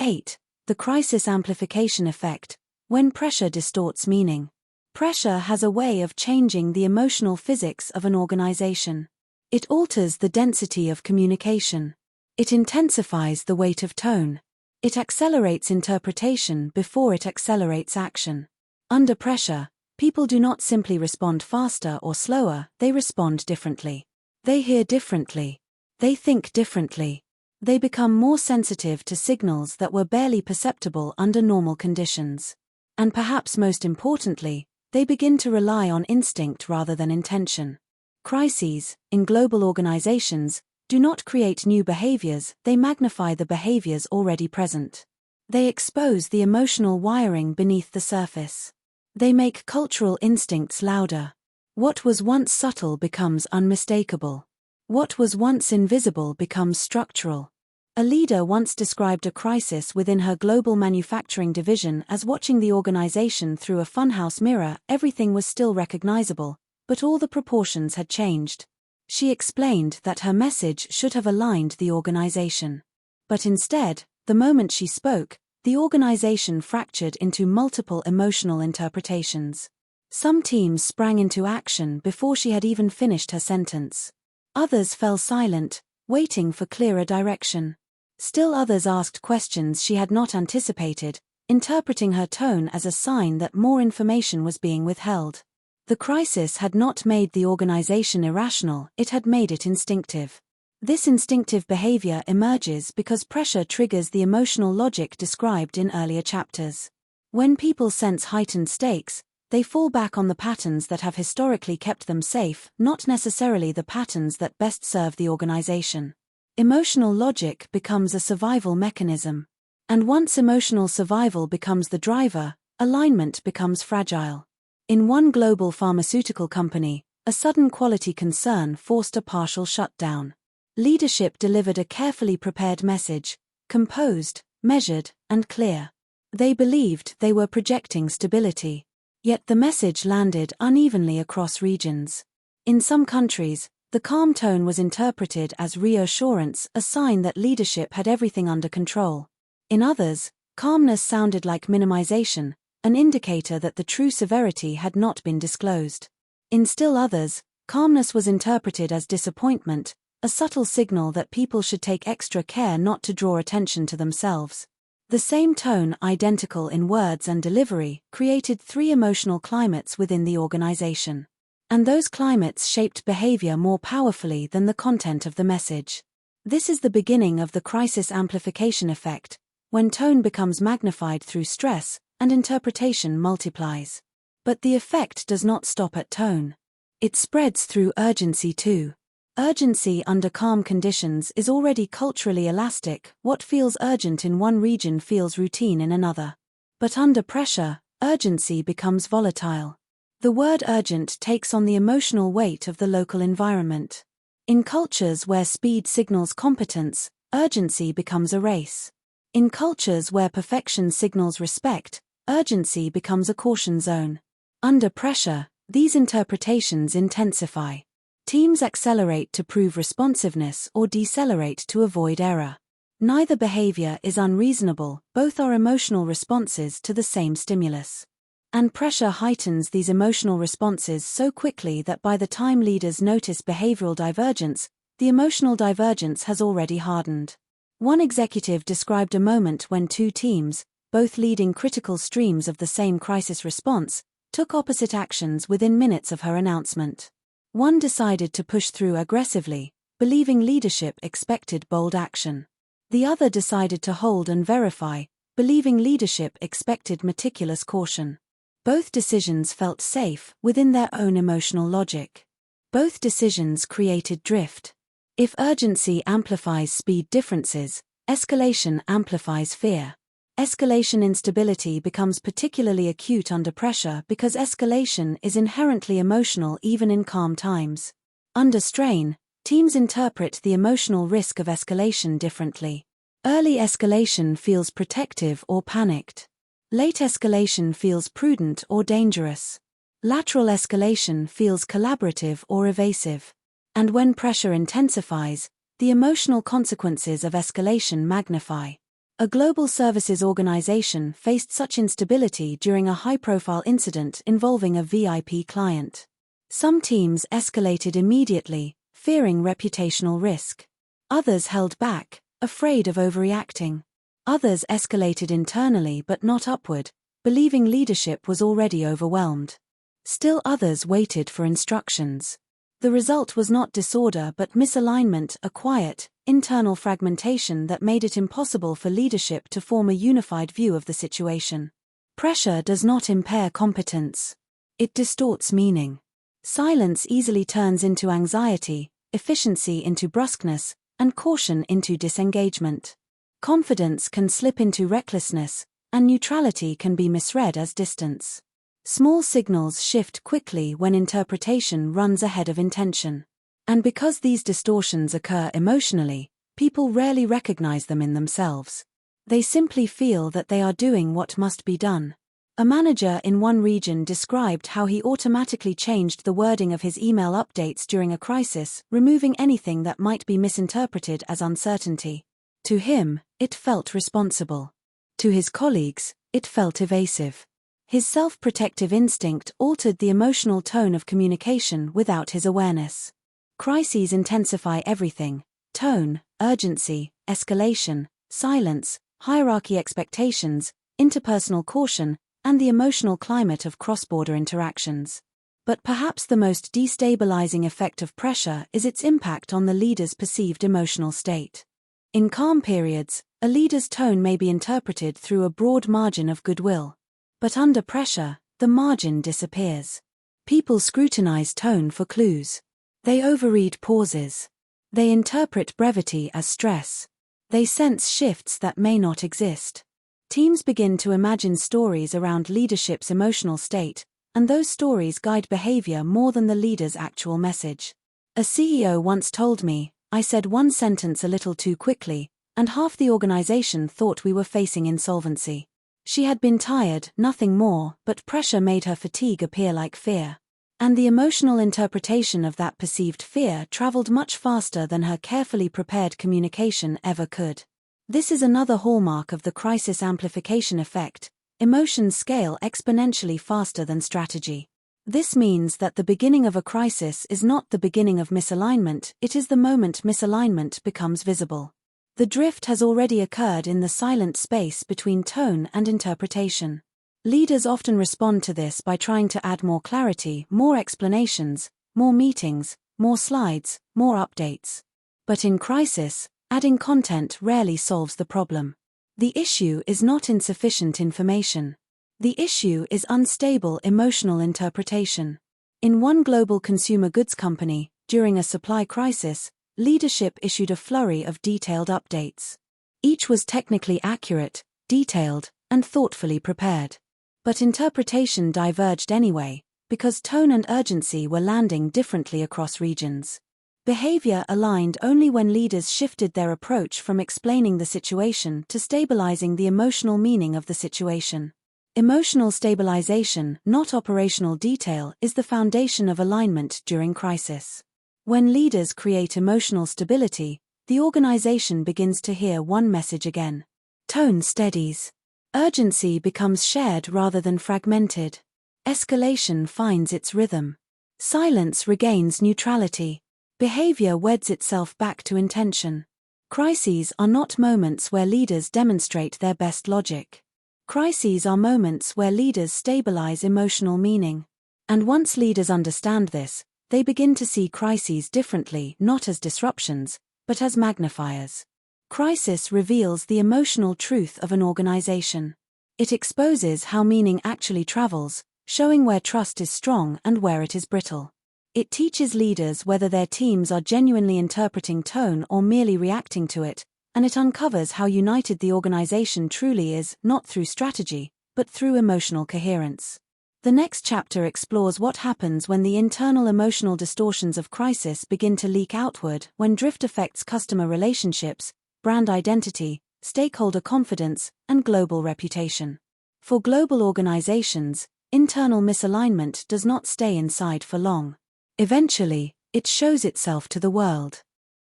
8. The Crisis Amplification Effect, when pressure distorts meaning. Pressure has a way of changing the emotional physics of an organization. It alters the density of communication. It intensifies the weight of tone. It accelerates interpretation before it accelerates action. Under pressure, people do not simply respond faster or slower, they respond differently. They hear differently. They think differently. They become more sensitive to signals that were barely perceptible under normal conditions. And perhaps most importantly, they begin to rely on instinct rather than intention. Crises, in global organizations, do not create new behaviors, they magnify the behaviors already present. They expose the emotional wiring beneath the surface. They make cultural instincts louder. What was once subtle becomes unmistakable. What was once invisible becomes structural. A leader once described a crisis within her global manufacturing division as watching the organization through a funhouse mirror. Everything was still recognizable, but all the proportions had changed. She explained that her message should have aligned the organization. But instead, the moment she spoke, the organization fractured into multiple emotional interpretations. Some teams sprang into action before she had even finished her sentence. Others fell silent, waiting for clearer direction. Still others asked questions she had not anticipated, interpreting her tone as a sign that more information was being withheld. The crisis had not made the organization irrational, it had made it instinctive. This instinctive behavior emerges because pressure triggers the emotional logic described in earlier chapters. When people sense heightened stakes, they fall back on the patterns that have historically kept them safe, not necessarily the patterns that best serve the organization. Emotional logic becomes a survival mechanism. And once emotional survival becomes the driver, alignment becomes fragile. In one global pharmaceutical company, a sudden quality concern forced a partial shutdown. Leadership delivered a carefully prepared message, composed, measured, and clear. They believed they were projecting stability. Yet the message landed unevenly across regions. In some countries, the calm tone was interpreted as reassurance, a sign that leadership had everything under control. In others, calmness sounded like minimization, an indicator that the true severity had not been disclosed. In still others, calmness was interpreted as disappointment, a subtle signal that people should take extra care not to draw attention to themselves. The same tone, identical in words and delivery, created three emotional climates within the organization. And those climates shaped behavior more powerfully than the content of the message. This is the beginning of the crisis amplification effect, when tone becomes magnified through stress, and interpretation multiplies. But the effect does not stop at tone. It spreads through urgency too. Urgency under calm conditions is already culturally elastic. What feels urgent in one region feels routine in another. But under pressure, urgency becomes volatile. The word urgent takes on the emotional weight of the local environment. In cultures where speed signals competence, urgency becomes a race. In cultures where perfection signals respect, urgency becomes a caution zone. Under pressure, these interpretations intensify. Teams accelerate to prove responsiveness or decelerate to avoid error. Neither behavior is unreasonable, both are emotional responses to the same stimulus. And pressure heightens these emotional responses so quickly that by the time leaders notice behavioral divergence, the emotional divergence has already hardened. One executive described a moment when two teams, both leading critical streams of the same crisis response, took opposite actions within minutes of her announcement. One decided to push through aggressively, believing leadership expected bold action. The other decided to hold and verify, believing leadership expected meticulous caution. Both decisions felt safe within their own emotional logic. Both decisions created drift. If urgency amplifies speed differences, escalation amplifies fear. Escalation instability becomes particularly acute under pressure because escalation is inherently emotional even in calm times. Under strain, teams interpret the emotional risk of escalation differently. Early escalation feels protective or panicked. Late escalation feels prudent or dangerous. Lateral escalation feels collaborative or evasive. And when pressure intensifies, the emotional consequences of escalation magnify. A global services organization faced such instability during a high-profile incident involving a VIP client. Some teams escalated immediately, fearing reputational risk. Others held back, afraid of overreacting. Others escalated internally but not upward, believing leadership was already overwhelmed. Still others waited for instructions. The result was not disorder but misalignment, a quiet, internal fragmentation that made it impossible for leadership to form a unified view of the situation. Pressure does not impair competence. It distorts meaning. Silence easily turns into anxiety, efficiency into brusqueness, and caution into disengagement. Confidence can slip into recklessness, and neutrality can be misread as distance. Small signals shift quickly when interpretation runs ahead of intention. And because these distortions occur emotionally, people rarely recognize them in themselves. They simply feel that they are doing what must be done. A manager in one region described how he automatically changed the wording of his email updates during a crisis, removing anything that might be misinterpreted as uncertainty. To him, it felt responsible. To his colleagues, it felt evasive. His self-protective instinct altered the emotional tone of communication without his awareness. Crises intensify everything: tone, urgency, escalation, silence, hierarchy expectations, interpersonal caution, and the emotional climate of cross-border interactions. But perhaps the most destabilizing effect of pressure is its impact on the leader's perceived emotional state. In calm periods, a leader's tone may be interpreted through a broad margin of goodwill. But under pressure, the margin disappears. People scrutinize tone for clues. They overread pauses. They interpret brevity as stress. They sense shifts that may not exist. Teams begin to imagine stories around leadership's emotional state, and those stories guide behavior more than the leader's actual message. A CEO once told me, "I said one sentence a little too quickly, and half the organization thought we were facing insolvency." She had been tired, nothing more, but pressure made her fatigue appear like fear. And the emotional interpretation of that perceived fear traveled much faster than her carefully prepared communication ever could. This is another hallmark of the crisis amplification effect: emotions scale exponentially faster than strategy. This means that the beginning of a crisis is not the beginning of misalignment, it is the moment misalignment becomes visible. The drift has already occurred in the silent space between tone and interpretation. Leaders often respond to this by trying to add more clarity, more explanations, more meetings, more slides, more updates. But in crisis, adding content rarely solves the problem. The issue is not insufficient information. The issue is unstable emotional interpretation. In one global consumer goods company, during a supply crisis, leadership issued a flurry of detailed updates. Each was technically accurate, detailed, and thoughtfully prepared. But interpretation diverged anyway, because tone and urgency were landing differently across regions. Behavior aligned only when leaders shifted their approach from explaining the situation to stabilizing the emotional meaning of the situation. Emotional stabilization, not operational detail, is the foundation of alignment during crisis. When leaders create emotional stability, the organization begins to hear one message again. Tone steadies. Urgency becomes shared rather than fragmented. Escalation finds its rhythm. Silence regains neutrality. Behavior weds itself back to intention. Crises are not moments where leaders demonstrate their best logic. Crises are moments where leaders stabilize emotional meaning. And once leaders understand this, they begin to see crises differently, not as disruptions, but as magnifiers. Crisis reveals the emotional truth of an organization. It exposes how meaning actually travels, showing where trust is strong and where it is brittle. It teaches leaders whether their teams are genuinely interpreting tone or merely reacting to it, and it uncovers how united the organization truly is, not through strategy, but through emotional coherence. The next chapter explores what happens when the internal emotional distortions of crisis begin to leak outward, when drift affects customer relationships, brand identity, stakeholder confidence, and global reputation. For global organizations, internal misalignment does not stay inside for long. Eventually, it shows itself to the world.